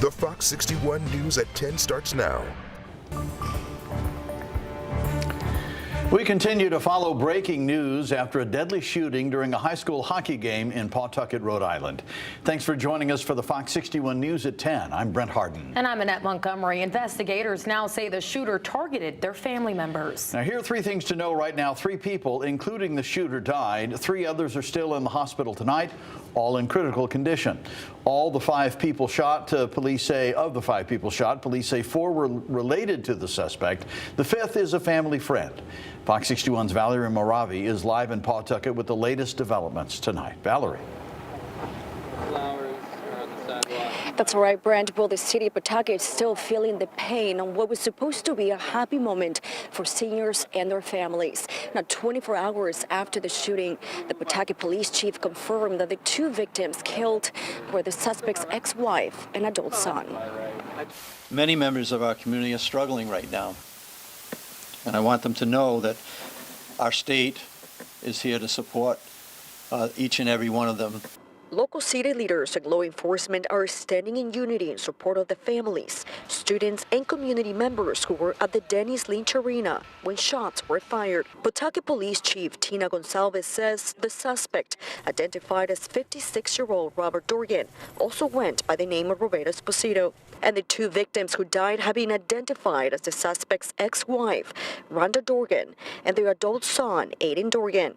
The Fox 61 News at 10 starts now. We continue to follow breaking news after a deadly shooting during a high school hockey game in Pawtucket, Rhode Island. Thanks for joining us for the Fox 61 News at 10. I'm Brent Harden. And I'm Annette Montgomery. Investigators now say the shooter targeted their family members. Now, here are three things to know right now. 3 people, including the shooter, died. 3 others are still in the hospital tonight, all in critical condition. All the 5 people shot, police say, of the 5 people shot, police say 4 were related to the suspect. The 5th is a family friend. Fox 61's Valerie Moravi is live in Pawtucket with the latest developments tonight. Valerie. That's right, Brent. Well, the city of Pawtucket is still feeling the pain on what was supposed to be a happy moment for seniors and their families. Now, 24 hours after the shooting, the Pawtucket police chief confirmed that the 2 victims killed were the suspect's ex-wife and adult son. Many members of our community are struggling right now, and I want them to know that our state is here to support each and every one of them. Local city leaders and law enforcement are standing in unity in support of the families, students, and community members who were at the Denny's Lynch Arena when shots were fired. Pawtucket Police Chief Tina Gonsalves says the suspect, identified as 56-year-old Robert Dorgan, also went by the name of Roberto Esposito. And the 2 victims who died have been identified as the suspect's ex-wife, Rhonda Dorgan, and their adult son, Aiden Dorgan.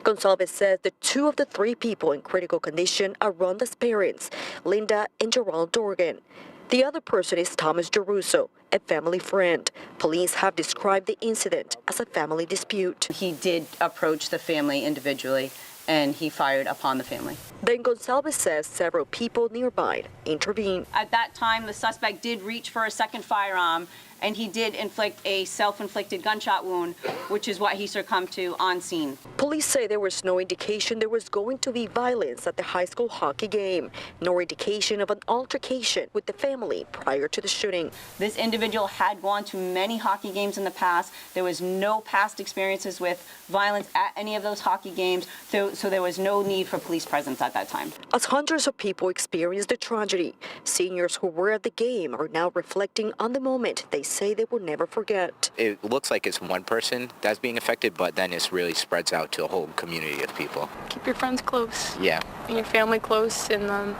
Gonsalves says the 2 of the 3 people in critical condition are Rhonda's parents, Linda and Gerald Dorgan. The other person is Thomas Geruso, a family friend. Police have described the incident as a family dispute. He did approach the family individually, and he fired upon the family. Then Gonsalves says several people nearby intervened. At that time, the suspect did reach for a second firearm, and he did inflict a self-inflicted gunshot wound, which is what he succumbed to on scene. Police say there was no indication there was going to be violence at the high school hockey game, nor indication of an altercation with the family prior to the shooting. This individual had gone to many hockey games in the past. There was no past experiences with violence at any of those hockey games, so there was no need for police presence at that time. As hundreds of people experienced the tragedy, seniors who were at the game are now reflecting on the moment they say they will never forget. It looks like it's one person that's being affected, but then it really spreads out to a whole community of people. Keep your friends close. Yeah. And your family close, and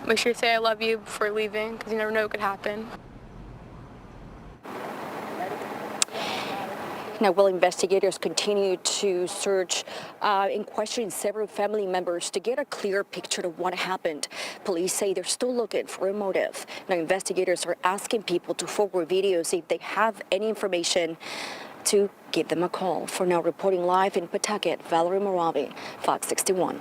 make sure you say I love you before leaving, because you never know what could happen. Now, while investigators continue to search and question several family members to get a clear picture of what happened, police say they're still looking for a motive. Now, investigators are asking people to forward videos if they have any information to give them a call. For now, reporting live in Pawtucket, Valerie Moravi, Fox 61.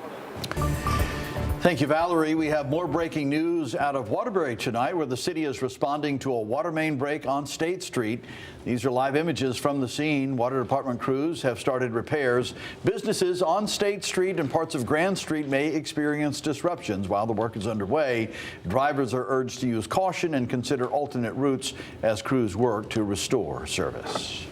Thank you, Valerie. We have more breaking news out of Waterbury tonight, where the city is responding to a water main break on State Street. These are live images from the scene. Water Department crews have started repairs. Businesses on State Street and parts of Grand Street may experience disruptions while the work is underway. Drivers are urged to use caution and consider alternate routes as crews work to restore service.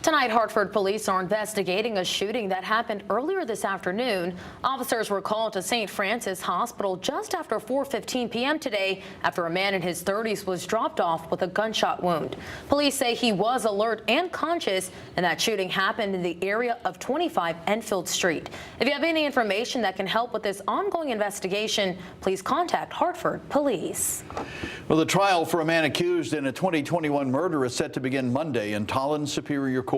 Tonight, Hartford police are investigating a shooting that happened earlier this afternoon. Officers were called to St. Francis Hospital just after 4:15 p.m. today after a man in his 30s was dropped off with a gunshot wound. Police say he was alert and conscious, and that shooting happened in the area of 25 Enfield Street. If you have any information that can help with this ongoing investigation, please contact Hartford Police. Well, the trial for a man accused in a 2021 murder is set to begin Monday in Tolland Superior Court.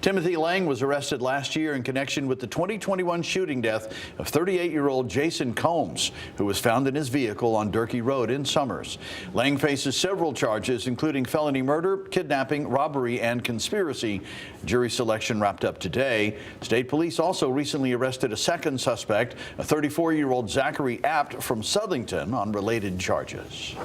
Timothy Lang was arrested last year in connection with the 2021 shooting death of 38-year-old Jason Combs, who was found in his vehicle on Durkee Road in Somers. Lang faces several charges, including felony murder, kidnapping, robbery, and conspiracy. Jury selection wrapped up today. State police also recently arrested a second suspect, a 34-year-old Zachary Apt from Southington, on related charges.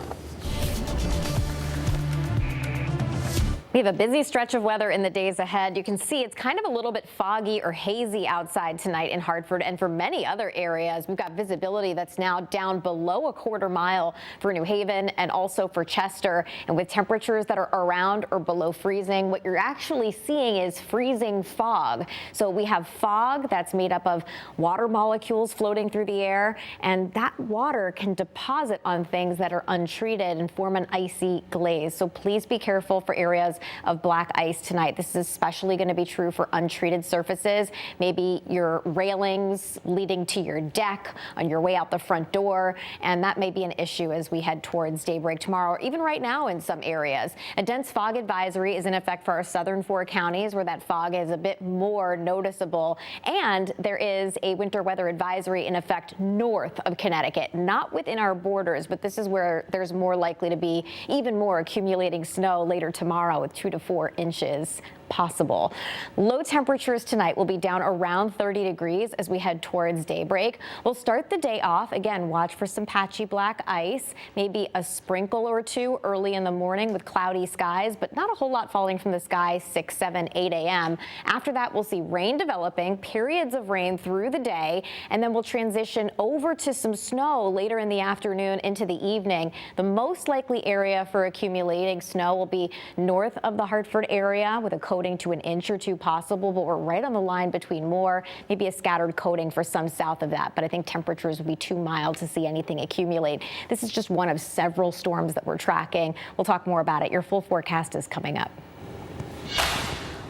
We have a busy stretch of weather in the days ahead. You can see it's kind of a little bit foggy or hazy outside tonight in Hartford, and for many other areas, we've got visibility that's now down below a quarter mile for New Haven and also for Chester. And with temperatures that are around or below freezing, what you're actually seeing is freezing fog. So we have fog that's made up of water molecules floating through the air, and that water can deposit on things that are untreated and form an icy glaze. So please be careful for areas of black ice tonight. This is especially going to be true for untreated surfaces, maybe your railings leading to your deck on your way out the front door, and that may be an issue as we head towards daybreak tomorrow, or even right now in some areas. A dense fog advisory is in effect for our southern 4 counties where that fog is a bit more noticeable, and there is a winter weather advisory in effect north of Connecticut, not within our borders, but this is where there's more likely to be even more accumulating snow later tomorrow with 2 to 4 inches possible. Low temperatures tonight will be down around 30 degrees as we head towards daybreak. We'll start the day off. Again, watch for some patchy black ice, maybe a sprinkle or two early in the morning with cloudy skies, but not a whole lot falling from the sky 6, 7, 8 a.m. After that, we'll see rain developing, periods of rain through the day, and then we'll transition over to some snow later in the afternoon into the evening. The most likely area for accumulating snow will be north of the Hartford area with a coating to an inch or 2 possible, but we're right on the line between more, maybe a scattered coating for some south of that. But I think temperatures will be too mild to see anything accumulate. This is just one of several storms that we're tracking. We'll talk more about it. Your full forecast is coming up.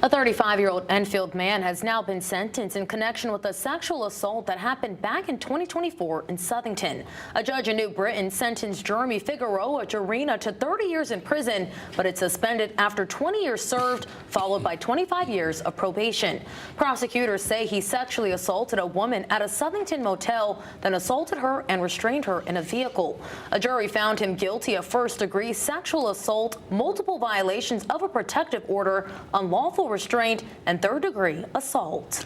A 35-year-old Enfield man has now been sentenced in connection with a sexual assault that happened back in 2024 in Southington. A judge in New Britain sentenced Jeremy Figueroa Jarena to 30 years in prison, but it's suspended after 20 years served, followed by 25 years of probation. Prosecutors say he sexually assaulted a woman at a Southington motel, then assaulted her and restrained her in a vehicle. A jury found him guilty of first-degree sexual assault, multiple violations of a protective order, unlawful restraint, and third-degree assault.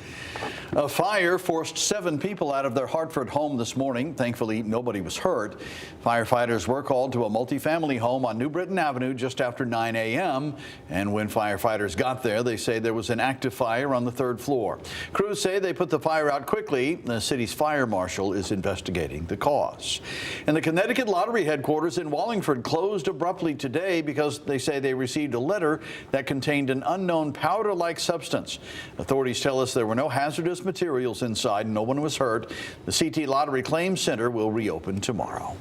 A fire forced 7 people out of their Hartford home this morning. Thankfully, nobody was hurt. Firefighters were called to a multifamily home on New Britain Avenue just after 9 a.m. And when firefighters got there, they say there was an active fire on the 3rd floor. Crews say they put the fire out quickly. The city's fire marshal is investigating the cause. And the Connecticut Lottery headquarters in Wallingford closed abruptly today because they say they received a letter that contained an unknown powder-like substance. Authorities tell us there were no hazardous materials inside. No one was hurt. The CT Lottery Claims Center will reopen tomorrow.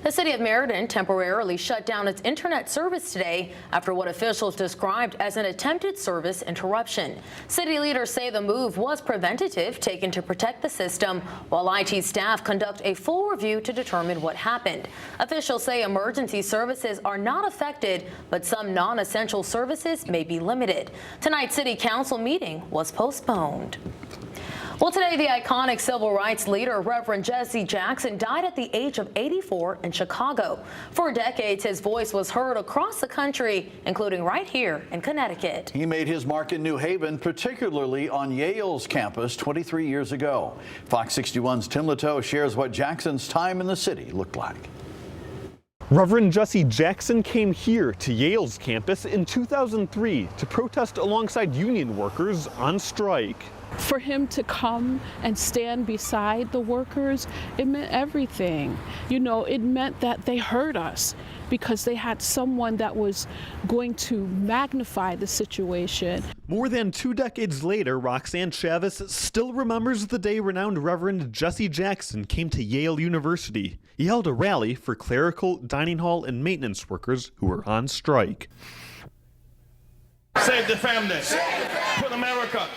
The city of Meriden temporarily shut down its internet service today after what officials described as an attempted service interruption. City leaders say the move was preventative, taken to protect the system, while IT staff conduct a full review to determine what happened. Officials say emergency services are not affected, but some non-essential services may be limited. Tonight's city council meeting was postponed. Well, today, the iconic civil rights leader, Reverend Jesse Jackson, died at the age of 84 in Chicago. For decades, his voice was heard across the country, including right here in Connecticut. He made his mark in New Haven, particularly on Yale's campus 23 years ago. Fox 61's Tim Latow shares what Jackson's time in the city looked like. Reverend Jesse Jackson came here to Yale's campus in 2003 to protest alongside union workers on strike. For him to come and stand beside the workers, it meant everything. You know, it meant that they heard us because they had someone that was going to magnify the situation. More than 2 decades later, Roxanne Chavez still remembers the day renowned Reverend Jesse Jackson came to Yale University. He held a rally for clerical, dining hall, and maintenance workers who were on strike. Save the family. Put America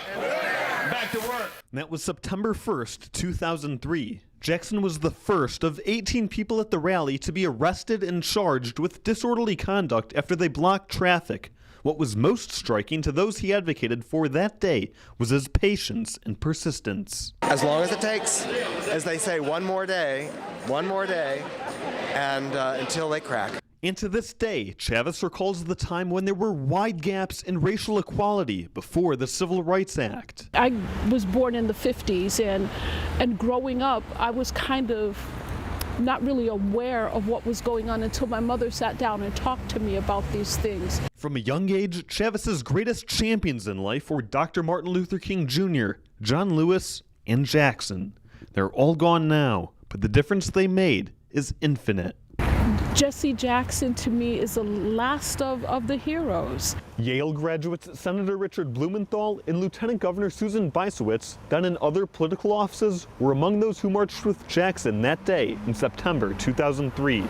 back to work. That was September 1st, 2003. Jackson was the first of 18 people at the rally to be arrested and charged with disorderly conduct after they blocked traffic. What was most striking to those he advocated for that day was his patience and persistence. As long as it takes, as they say, one more day, and until they crack. And to this day, Chavez recalls the time when there were wide gaps in racial equality before the Civil Rights Act. I was born in the 50s, and growing up, I was kind of not really aware of what was going on until my mother sat down and talked to me about these things. From a young age, Chavez's greatest champions in life were Dr. Martin Luther King Jr., John Lewis, and Jackson. They're all gone now, but the difference they made is infinite. Jesse Jackson, to me, is the last of the heroes. Yale graduates Senator Richard Blumenthal and Lieutenant Governor Susan Bisowitz, then in other political offices, were among those who marched with Jackson that day in September 2003.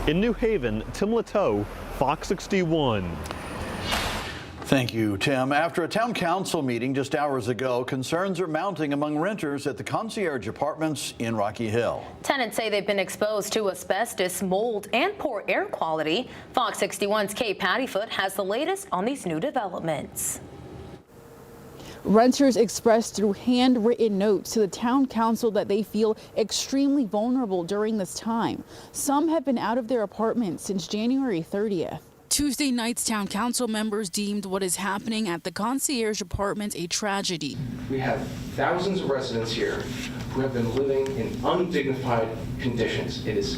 In New Haven, Tim Lateau, Fox 61. Thank you, Tim. After a town council meeting just hours ago, concerns are mounting among renters at the concierge apartments in Rocky Hill. Tenants say they've been exposed to asbestos, mold, and poor air quality. Fox 61's Kate Pattyfoot has the latest on these new developments. Renters expressed through handwritten notes to the town council that they feel extremely vulnerable during this time. Some have been out of their apartments since January 30th. Tuesday night's town council members deemed what is happening at the concierge apartments a tragedy. We have thousands of residents here who have been living in undignified conditions. It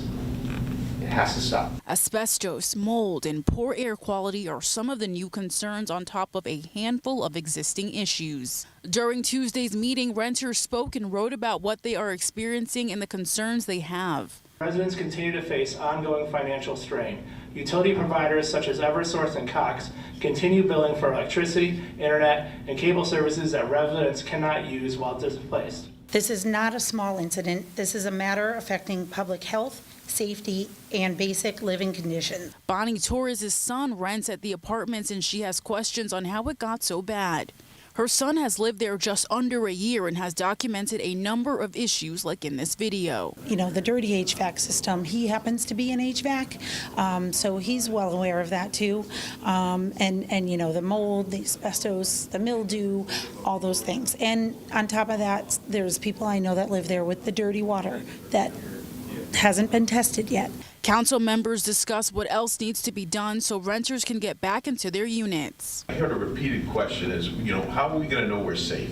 has to stop. Asbestos, mold, and poor air quality are some of the new concerns on top of a handful of existing issues. During Tuesday's meeting, renters spoke and wrote about what they are experiencing and the concerns they have. Residents continue to face ongoing financial strain. Utility providers such as Eversource and Cox continue billing for electricity, internet, and cable services that residents cannot use while displaced. This is not a small incident. This is a matter affecting public health, safety, and basic living conditions. Bonnie Torres' son rents at the apartments, and she has questions on how it got so bad. Her son has lived there just under a year and has documented a number of issues like in this video. You know, the dirty HVAC system, he happens to be an HVAC, so he's well aware of that too. And you know, the mold, the asbestos, the mildew, all those things. And on top of that, there's people I know that live there with the dirty water that hasn't been tested yet. Council members discuss what else needs to be done so renters can get back into their units. I heard a repeated question is, you know, how are we going to know we're safe,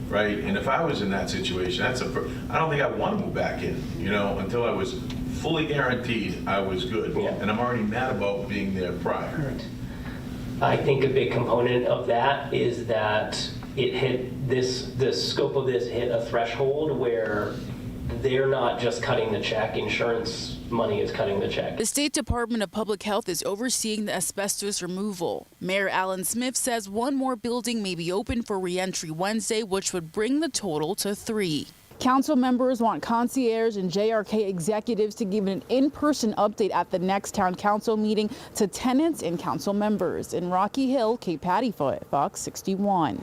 right? And if I was in that situation, I don't think I'd want to move back in, you know, until I was fully guaranteed I was good. Yeah. And I'm already mad about being there prior. Correct. I think a big component of that is that it hit the scope of this hit a threshold where they're not just cutting the check, insurance money is cutting the check. The State Department of Public Health is overseeing the asbestos removal. Mayor Alan Smith says one more building may be open for re-entry Wednesday, which would bring the total to 3. Council members want concierge and JRK executives to give an in-person update at the next town council meeting to tenants and council members. In Rocky Hill, Kate Pattyfoot, Fox 61.